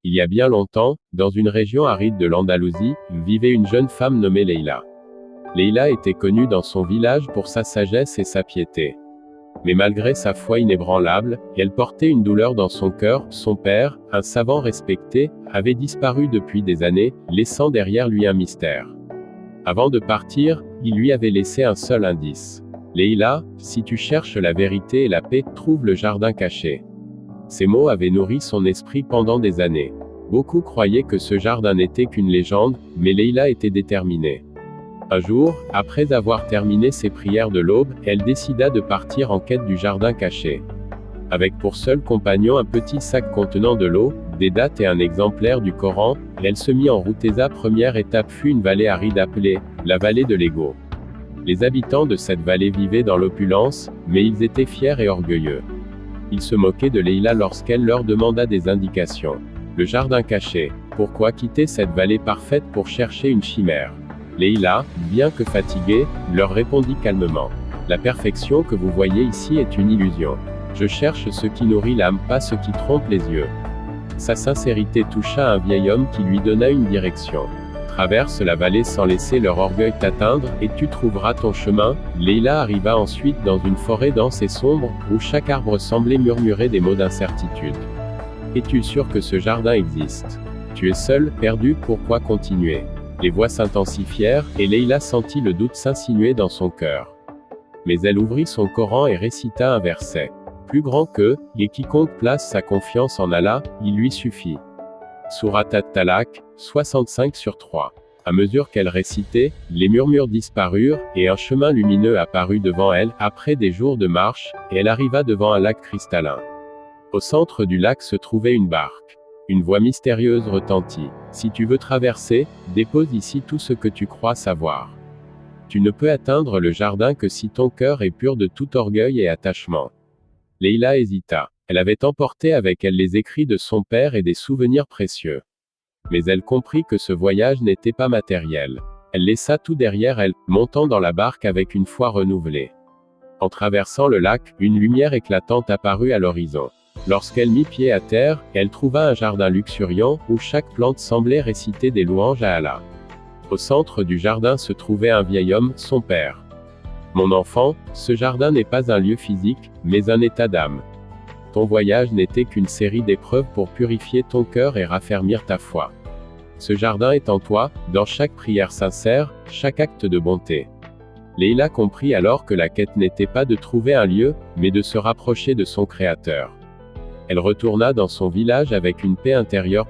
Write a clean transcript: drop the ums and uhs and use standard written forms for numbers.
Il y a bien longtemps, dans une région aride de l'Andalousie, vivait une jeune femme nommée Leïla. Leïla était connue dans son village pour sa sagesse et sa piété. Mais malgré sa foi inébranlable, elle portait une douleur dans son cœur. Son père, un savant respecté, avait disparu depuis des années, laissant derrière lui un mystère. Avant de partir, il lui avait laissé un seul indice. Leïla, si tu cherches la vérité et la paix, trouve le jardin caché. Ces mots avaient nourri son esprit pendant des années. Beaucoup croyaient que ce jardin n'était qu'une légende, mais Leïla était déterminée. Un jour, après avoir terminé ses prières de l'aube, elle décida de partir en quête du jardin caché. Avec pour seul compagnon un petit sac contenant de l'eau, des dates et un exemplaire du Coran, elle se mit en route. Sa première étape fut une vallée aride appelée la vallée de l'Ego. Les habitants de cette vallée vivaient dans l'opulence, mais ils étaient fiers et orgueilleux. Ils se moquaient de Leïla lorsqu'elle leur demanda des indications. Le jardin caché. Pourquoi quitter cette vallée parfaite pour chercher une chimère? Leïla, bien que fatiguée, leur répondit calmement. La perfection que vous voyez ici est une illusion. Je cherche ce qui nourrit l'âme, pas ce qui trompe les yeux. Sa sincérité toucha un vieil homme qui lui donna une direction. Traverse la vallée sans laisser leur orgueil t'atteindre, et tu trouveras ton chemin. Leïla arriva ensuite dans une forêt dense et sombre, où chaque arbre semblait murmurer des mots d'incertitude. Es-tu sûr que ce jardin existe? Tu es seul, perdu, pourquoi continuer? Les voix s'intensifièrent, et Leïla sentit le doute s'insinuer dans son cœur. Mais elle ouvrit son Coran et récita un verset. Plus grand que, et quiconque place sa confiance en Allah, il lui suffit. Surat At-Talaq, 65/3. À mesure qu'elle récitait, les murmures disparurent, et un chemin lumineux apparut devant elle. Après des jours de marche, elle arriva devant un lac cristallin. Au centre du lac se trouvait une barque. Une voix mystérieuse retentit. Si tu veux traverser, dépose ici tout ce que tu crois savoir. Tu ne peux atteindre le jardin que si ton cœur est pur de tout orgueil et attachement. Leïla hésita. Elle avait emporté avec elle les écrits de son père et des souvenirs précieux. Mais elle comprit que ce voyage n'était pas matériel. Elle laissa tout derrière elle, montant dans la barque avec une foi renouvelée. En traversant le lac, une lumière éclatante apparut à l'horizon. Lorsqu'elle mit pied à terre, elle trouva un jardin luxuriant, où chaque plante semblait réciter des louanges à Allah. Au centre du jardin se trouvait un vieil homme, son père. Mon enfant, ce jardin n'est pas un lieu physique, mais un état d'âme. Ton voyage n'était qu'une série d'épreuves pour purifier ton cœur et raffermir ta foi. Ce jardin est en toi, dans chaque prière sincère, chaque acte de bonté. Leïla comprit alors que la quête n'était pas de trouver un lieu, mais de se rapprocher de son Créateur. Elle retourna dans son village avec une paix intérieure